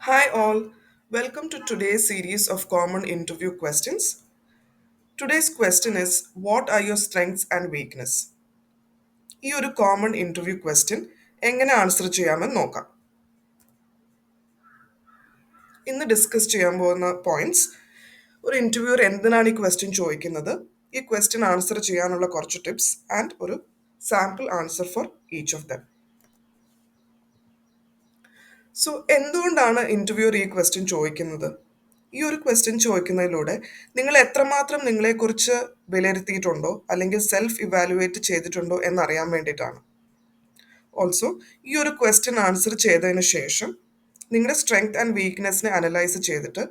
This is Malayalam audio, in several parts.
Hi, all. Welcome to today's series of common interview questions. Today's question is: What are your strengths and weakness? ഈ ഒരു കോമൺ ഇന്റർവ്യൂ ക്വസ്റ്റ്യൻ എങ്ങനെ ആൻസർ ചെയ്യാമെന്ന് നോക്കാം. ഇന്ന് ഡിസ്കസ് ചെയ്യാൻ പോകുന്ന പോയിന്റ്സ്: ഒരു ഇന്റർവ്യൂർ എന്തിനാണ് ഈ ക്വസ്റ്റ്യൻ ചോദിക്കുന്നത്, ഈ ക്വസ്റ്റ്യൻ ആൻസർ ചെയ്യാനുള്ള കുറച്ച് ടിപ്സ് ആൻഡ് ഒരു sample answer for each of them. So എന്തുകൊണ്ടാണ് ഇന്റർവ്യൂർ ഈ ക്വസ്റ്റ്യൻ ചോദിക്കുന്നത്? ഈ ഒരു ക്വസ്റ്റ്യൻ ചോദിക്കുന്നതിലൂടെ നിങ്ങൾ എത്രമാത്രം നിങ്ങളെക്കുറിച്ച് വിലയിരുത്തിയിട്ടുണ്ടോ അല്ലെങ്കിൽ സെൽഫ് ഇവാലുവേറ്റ് ചെയ്തിട്ടുണ്ടോ എന്നറിയാൻ വേണ്ടിയിട്ടാണ്. ഓൾസോ ഈ ഒരു ക്വസ്റ്റ്യൻ ആൻസർ ചെയ്തതിന് ശേഷം നിങ്ങളുടെ സ്ട്രെങ്ത് ആൻഡ് വീക്ക്നെസ്സിനെ അനലൈസ് ചെയ്തിട്ട്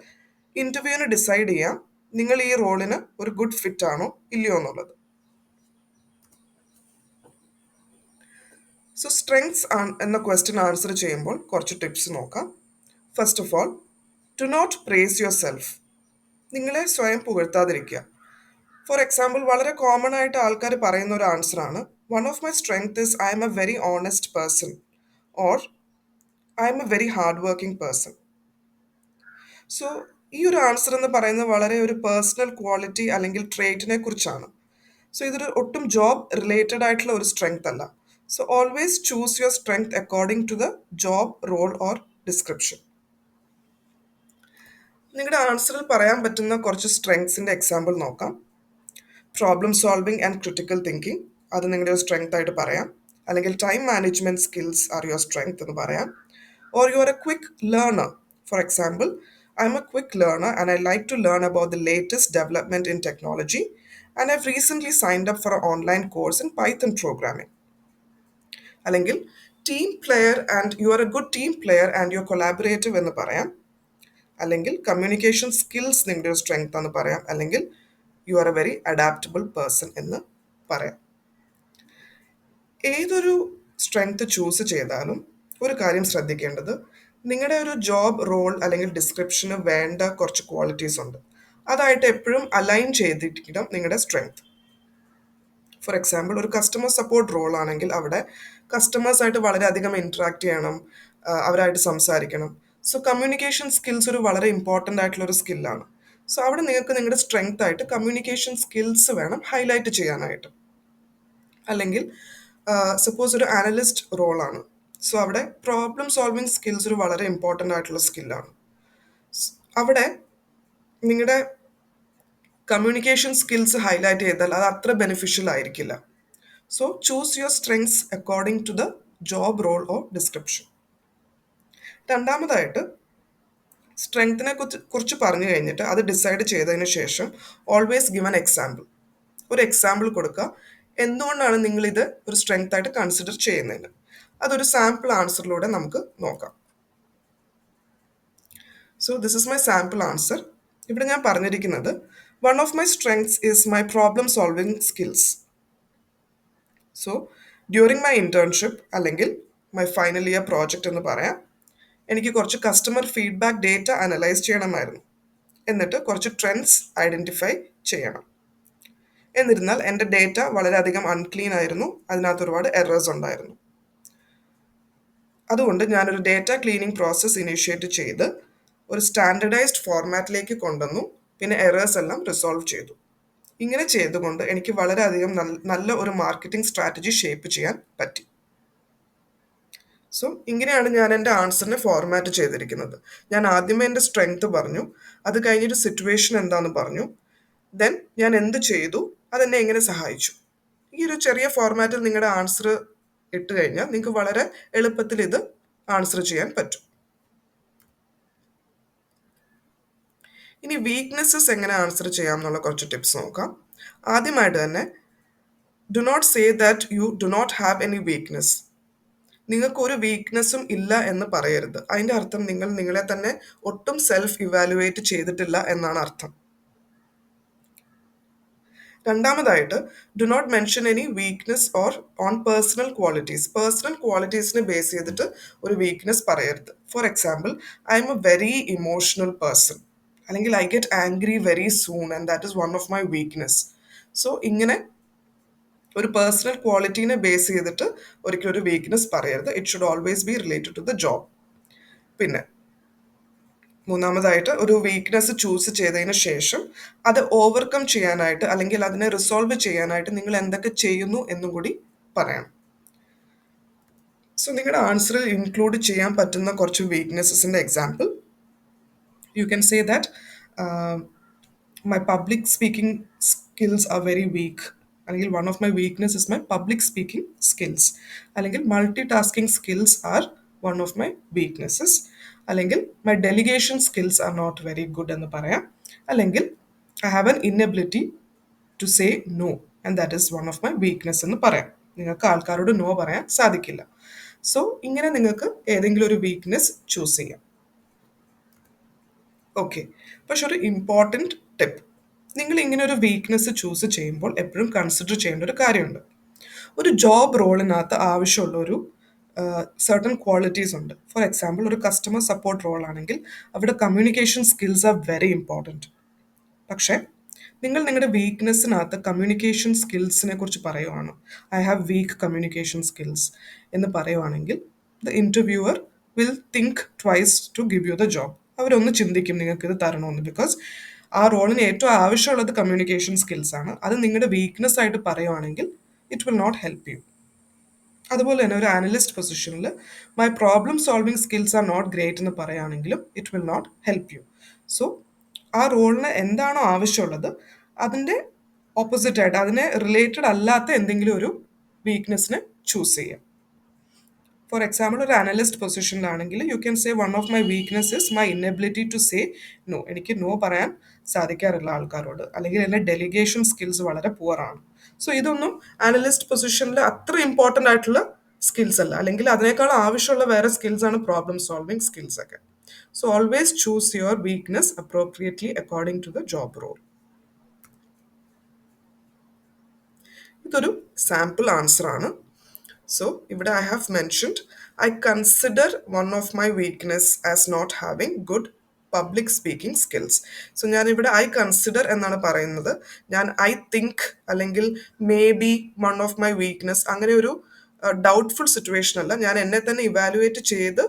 ഇന്റർവ്യൂവിന് ഡിസൈഡ് ചെയ്യാം നിങ്ങൾ ഈ റോളിന് ഒരു ഗുഡ് ഫിറ്റ് ആണോ ഇല്ലയോ എന്നുള്ളത്. സോ സ്ട്രെങ്ത്സ് എന്ന ക്വസ്റ്റ്യൻ ആൻസർ ചെയ്യുമ്പോൾ കുറച്ച് ടിപ്സ് നോക്കാം. First of all, to not praise yourself. നിങ്ങളെ സ്വയം പുകഴ്ത്താതിരിക്കുക. ഫോർ എക്സാമ്പിൾ, വളരെ കോമൺ ആയിട്ട് ആൾക്കാർ പറയുന്ന ഒരു ആൻസറാണ്: one of my strength is I am a very honest person, or I am a very hard working person. So ഈ ഒരു ആൻസർ എന്ന് പറയുന്നത് വളരെ ഒരു പേഴ്സണൽ ക്വാളിറ്റി അല്ലെങ്കിൽ ട്രേറ്റിനെ കുറിച്ചാണ്. സോ ഇതൊരു ഒട്ടും ജോബ് റിലേറ്റഡ് ആയിട്ടുള്ള ഒരു സ്ട്രെങ്ത് അല്ല. So always choose your strength according to the job role or description. നിങ്ങളുടെ ആൻസറിൽ പറയാൻ പറ്റുന്ന കുറച്ച് സ്ട്രെങ്സിൻ്റെ എക്സാമ്പിൾ നോക്കാം. Problem solving and critical thinking, അത് നിങ്ങളുടെ ഒരു സ്ട്രെങ്ത് ആയിട്ട് പറയാം. അല്ലെങ്കിൽ time management skills are your strength എന്ന് പറയാം. Or you are a quick learner. For example, I am a quick learner and I like to learn about the latest development in technology and Ive recently signed up for a online course in Python programming. അല്ലെങ്കിൽ team player and you are a good team player and you are collaborative എന്ന് പറയാം. അല്ലെങ്കിൽ കമ്മ്യൂണിക്കേഷൻ സ്കിൽസ് നിങ്ങളുടെ ഒരു സ്ട്രെങ്ത് എന്ന് പറയാം. അല്ലെങ്കിൽ U are A very adaptable person എന്ന് പറയാം. ഏതൊരു സ്ട്രെങ്ത് ചൂസ് ചെയ്താലും ഒരു കാര്യം ശ്രദ്ധിക്കേണ്ടത്, നിങ്ങളുടെ ഒരു ജോബ് റോൾ അല്ലെങ്കിൽ ഡിസ്ക്രിപ്ഷന് വേണ്ട കുറച്ച് ക്വാളിറ്റീസ് ഉണ്ട്. അതായിട്ട് എപ്പോഴും അലൈൻ ചെയ്തിരിക്കണം നിങ്ങളുടെ സ്ട്രെങ്ത്. ഫോർ എക്സാമ്പിൾ, ഒരു കസ്റ്റമർ സപ്പോർട്ട് റോൾ ആണെങ്കിൽ അവിടെ കസ്റ്റമേഴ്സായിട്ട് വളരെയധികം ഇൻട്രാക്ട് ചെയ്യണം, അവരായിട്ട് സംസാരിക്കണം. സോ കമ്മ്യൂണിക്കേഷൻ സ്കിൽസ് ഒരു വളരെ ഇമ്പോർട്ടൻ്റ് ആയിട്ടുള്ള ഒരു സ്കില്ലാണ്. സോ അവിടെ നിങ്ങൾക്ക് നിങ്ങളുടെ സ്ട്രെങ്ത് ആയിട്ട് കമ്മ്യൂണിക്കേഷൻ സ്കിൽസ് വേണം ഹൈലൈറ്റ് ചെയ്യാനായിട്ട്. അല്ലെങ്കിൽ സപ്പോസ് ഒരു അനലിസ്റ്റ് റോളാണ്. സോ അവിടെ പ്രോബ്ലം സോൾവിങ് സ്കിൽസ് ഒരു വളരെ ഇമ്പോർട്ടൻ്റ് ആയിട്ടുള്ള സ്കില്ലാണ്. അവിടെ നിങ്ങളുടെ കമ്മ്യൂണിക്കേഷൻ സ്കിൽസ് ഹൈലൈറ്റ് ചെയ്താൽ അത് അത്ര ബെനിഫിഷ്യൽ ആയിരിക്കില്ല. So choose your strengths according to the job role or description. രണ്ടാമതായിട്ട്, സ്ട്രെങ്ത്തിനെ കുറിച്ച് പറഞ്ഞു കഴിഞ്ഞിട്ട് അത് ഡിസൈഡ് ചെയ്തതിന് ശേഷം ഓൾവേസ് ഗിവ് ആൻ എക്സാമ്പിൾ. ഒരു എക്സാമ്പിൾ കൊടുക്കുക, എന്തുകൊണ്ടാണ് നിങ്ങളിത് ഒരു സ്ട്രെങ്ത് ആയിട്ട് കൺസിഡർ ചെയ്യുന്നതിന്. അതൊരു സാമ്പിൾ ആൻസറിലൂടെ നമുക്ക് നോക്കാം. So this is my sample answer. ഇവിടെ ഞാൻ പറഞ്ഞിരിക്കുന്നത്, one of my strengths is my problem solving skills. So during my internship അല്ലെങ്കിൽ മൈ ഫൈനൽ ഇയർ പ്രോജക്റ്റ് എന്ന് പറയാം, എനിക്ക് കുറച്ച് കസ്റ്റമർ ഫീഡ്ബാക്ക് ഡേറ്റ അനലൈസ് ചെയ്യണമായിരുന്നു. എന്നിട്ട് കുറച്ച് ട്രെൻഡ്സ് ഐഡൻറ്റിഫൈ ചെയ്യണം. എന്നിരുന്നാൽ എൻ്റെ ഡേറ്റ വളരെയധികം അൺക്ലീൻ ആയിരുന്നു, അതിനകത്ത് ഒരുപാട് എറേഴ്സ് ഉണ്ടായിരുന്നു. അതുകൊണ്ട് ഞാനൊരു ഡേറ്റ ക്ലീനിങ് പ്രോസസ്സ് ഇനീഷ്യേറ്റ് ചെയ്ത് ഒരു സ്റ്റാൻഡർഡൈസ്ഡ് ഫോർമാറ്റിലേക്ക് കൊണ്ടുവന്നു. പിന്നെ എറേഴ്സ് എല്ലാം റിസോൾവ് ചെയ്തു. ഇങ്ങനെ ചെയ്തുകൊണ്ട് എനിക്ക് വളരെയധികം നല്ല ഒരു മാർക്കറ്റിംഗ് സ്ട്രാറ്റജി ഷേപ്പ് ചെയ്യാൻ പറ്റി. സോ ഇങ്ങനെയാണ് ഞാൻ എൻ്റെ ആൻസറിനെ ഫോർമാറ്റ് ചെയ്തിരിക്കുന്നത്. ഞാൻ ആദ്യമേ എൻ്റെ സ്ട്രെങ്ത് പറഞ്ഞു, അത് കഴിഞ്ഞിട്ട് സിറ്റുവേഷൻ എന്താണെന്ന് പറഞ്ഞു, ദെൻ ഞാൻ എന്ത് ചെയ്തു, അതെന്നെ എങ്ങനെ സഹായിച്ചു. ഈ ഒരു ചെറിയ ഫോർമാറ്റിൽ നിങ്ങളുടെ ആൻസർ ഇട്ട് കഴിഞ്ഞാൽ നിങ്ങൾക്ക് വളരെ എളുപ്പത്തിൽ ഇത് ആൻസർ ചെയ്യാൻ പറ്റും. ഇനി വീക്ക്നെസ്സസ് എങ്ങനെ ആൻസർ ചെയ്യാം എന്നുള്ള കുറച്ച് ടിപ്സ് നോക്കാം. ആദ്യമായിട്ട് തന്നെ, do not say that you do not have any weakness. നിങ്ങൾക്ക് ഒരു വീക്ക്നെസ്സും ഇല്ല എന്ന് പറയരുത്. അതിൻ്റെ അർത്ഥം നിങ്ങൾ നിങ്ങളെ തന്നെ ഒട്ടും സെൽഫ് ഇവാലുവേറ്റ് ചെയ്തിട്ടില്ല എന്നാണ് അർത്ഥം. രണ്ടാമതായിട്ട്, do not mention any weakness or on personal qualities. Personal ക്വാളിറ്റീസിനെ ബേസ് ചെയ്തിട്ട് ഒരു വീക്ക്നെസ് പറയരുത്. For example, I am a very emotional person, അല്ലെങ്കിൽ I get angry very soon and that is one of my weakness. So ഇങ്ങനെ ഒരു പേഴ്സണൽ ക്വാളിറ്റീനെ ബേസ് ചെയ്തിട്ട് ഒരിക്കലും ഒരു വീക്ക്നെസ് പറയരുത്. It should always be related to the job. പിന്നെ മൂന്നാമതായിട്ട് ഒരു വീക്ക്നെസ് ചൂസ് ചെയ്തതിന് ശേഷം അത് ഓവർകം ചെയ്യാനായിട്ട് അല്ലെങ്കിൽ അതിനെ റിസോൾവ് ചെയ്യാനായിട്ട് നിങ്ങൾ എന്തൊക്കെ ചെയ്യുന്നു എന്നും കൂടി പറയണം. സോ നിങ്ങളുടെ ആൻസറിൽ ഇൻക്ലൂഡ് ചെയ്യാൻ പറ്റുന്ന കുറച്ച് വീക്ക്നെസ്സസിൻ്റെ example you can say that my public speaking skills are very weak. അല്ലെങ്കിൽ one of my weakness is my public speaking skills. അല്ലെങ്കിൽ multitasking skills are one of my weaknesses. അല്ലെങ്കിൽ my delegation skills are not very good എന്ന് പറയാം. അല്ലെങ്കിൽ I have an inability to say no and that is one of my weakness എന്ന് പറയാം. നിങ്ങൾക്ക് ആൾക്കാരോട് നോ പറയാൻ സാധിക്കില്ല. സോ ഇങ്ങനെ നിങ്ങൾക്ക് ഏതെങ്കിലും ഒരു വീക്ക്നെസ് ചൂസ് ചെയ്യാം. ഓക്കെ, പക്ഷെ ഒരു ഇമ്പോർട്ടൻറ്റ് ടിപ്പ്, നിങ്ങൾ ഇങ്ങനെ ഒരു വീക്ക്നെസ് ചൂസ് ചെയ്യുമ്പോൾ എപ്പോഴും കൺസിഡർ ചെയ്യേണ്ട ഒരു കാര്യമുണ്ട്. ഒരു ജോബ് റോളിനകത്ത് ആവശ്യമുള്ള ഒരു സർട്ടൺ ക്വാളിറ്റീസ് ഉണ്ട്. ഫോർ എക്സാമ്പിൾ ഒരു കസ്റ്റമർ സപ്പോർട്ട് റോൾ ആണെങ്കിൽ അവിടെ communication skills are very important. പക്ഷേ നിങ്ങൾ നിങ്ങളുടെ വീക്ക്നെസ്സിനകത്ത് കമ്മ്യൂണിക്കേഷൻ സ്കിൽസിനെ കുറിച്ച് പറയുവാണ്, I have weak communication skills എന്ന് പറയുവാണെങ്കിൽ the interviewer will think twice to give you the job. അവരൊന്ന് ചിന്തിക്കും നിങ്ങൾക്ക് ഇത് തരണമെന്ന്. ബിക്കോസ് ആ റോളിന് ഏറ്റവും ആവശ്യമുള്ളത് കമ്മ്യൂണിക്കേഷൻ സ്കിൽസ് ആണ്. അത് നിങ്ങളുടെ വീക്ക്നെസ് ആയിട്ട് പറയുവാണെങ്കിൽ it will not help you. അതുപോലെ തന്നെ ഒരു അനലിസ്റ്റ് പൊസിഷനിൽ my problem solving skills are not great എന്ന് പറയുകയാണെങ്കിലും it will not help you. So ആ റോളിന് എന്താണോ ആവശ്യമുള്ളത് അതിൻ്റെ ഓപ്പോസിറ്റായിട്ട് അതിനെ റിലേറ്റഡ് അല്ലാത്ത എന്തെങ്കിലും ഒരു വീക്ക്നെസ്സിനെ ചൂസ് ചെയ്യാം. ഫോർ എക്സാമ്പിൾ ഒരു അനലിസ്റ്റ് പൊസിഷനിലാണെങ്കിൽ you can say one of my weakness is my inability to say no. എനിക്ക് നോ പറയാൻ സാധിക്കാറില്ല ആൾക്കാരോട്, അല്ലെങ്കിൽ എൻ്റെ ഡെലിഗേഷൻ സ്കിൽസ് വളരെ പുവറാണ്. സോ ഇതൊന്നും അനലിസ്റ്റ് പൊസിഷനിൽ അത്ര ഇമ്പോർട്ടൻ്റ് ആയിട്ടുള്ള സ്കിൽസ് അല്ല, അല്ലെങ്കിൽ അതിനേക്കാൾ ആവശ്യമുള്ള വേറെ സ്കിൽസ് ആണ് പ്രോബ്ലം സോൾവിങ് സ്കിൽസ് ഒക്കെ. So always choose your weakness appropriately according to the job role. ഇതൊരു സാമ്പിൾ ആൻസർ ആണ്. സോ ഇവിടെ I have mentioned I consider one of my weakness as not having good public speaking skills. So ഞാനിവിടെ ഐ കൺസിഡർ എന്നാണ് പറയുന്നത്. ഞാൻ ഐ തിങ്ക് അല്ലെങ്കിൽ maybe one of my weakness അങ്ങനെ ഒരു ഡൗട്ട്ഫുൾ സിറ്റുവേഷൻ അല്ല. ഞാൻ എന്നെ തന്നെ ഇവാലുവേറ്റ് ചെയ്ത്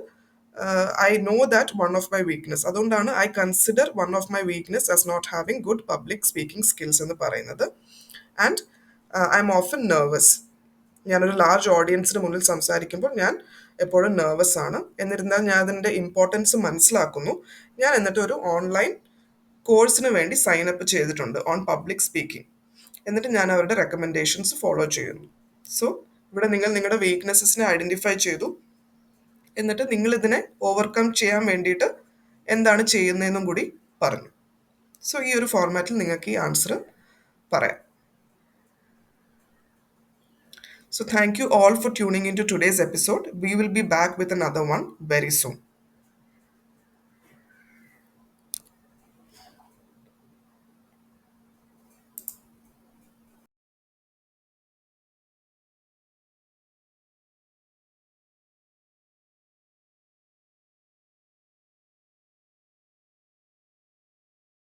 I know that one of my weakness. അതുകൊണ്ടാണ് I consider one of my weakness as not having good public speaking skills എന്ന് പറയുന്നത്. And I am often nervous. ഞാനൊരു ലാർജ് ഓഡിയൻസിന് മുന്നിൽ സംസാരിക്കുമ്പോൾ ഞാൻ എപ്പോഴും നെർവസ് ആണ്. എന്നിരുന്നാൽ ഞാൻ അതിൻ്റെ ഇമ്പോർട്ടൻസ് മനസ്സിലാക്കുന്നു. ഞാൻ എന്നിട്ട് ഒരു ഓൺലൈൻ കോഴ്സിന് വേണ്ടി സൈൻ അപ്പ് ചെയ്തിട്ടുണ്ട് ഓൺ പബ്ലിക് സ്പീക്കിംഗ്. എന്നിട്ട് ഞാൻ അവരുടെ റെക്കമെൻഡേഷൻസ് ഫോളോ ചെയ്യുന്നു. സോ ഇവിടെ നിങ്ങൾ നിങ്ങളുടെ വീക്ക്നെസ്സസിനെ ഐഡൻറ്റിഫൈ ചെയ്തു, എന്നിട്ട് നിങ്ങളിതിനെ ഓവർകം ചെയ്യാൻ വേണ്ടിയിട്ട് എന്താണ് ചെയ്യുന്നതെന്നും കൂടി പറഞ്ഞു. സോ ഈ ഒരു ഫോർമാറ്റിൽ നിങ്ങൾക്ക് ഈ ആൻസർ പറയാം. So thank you all for tuning into today's episode. We will be back with another one very soon.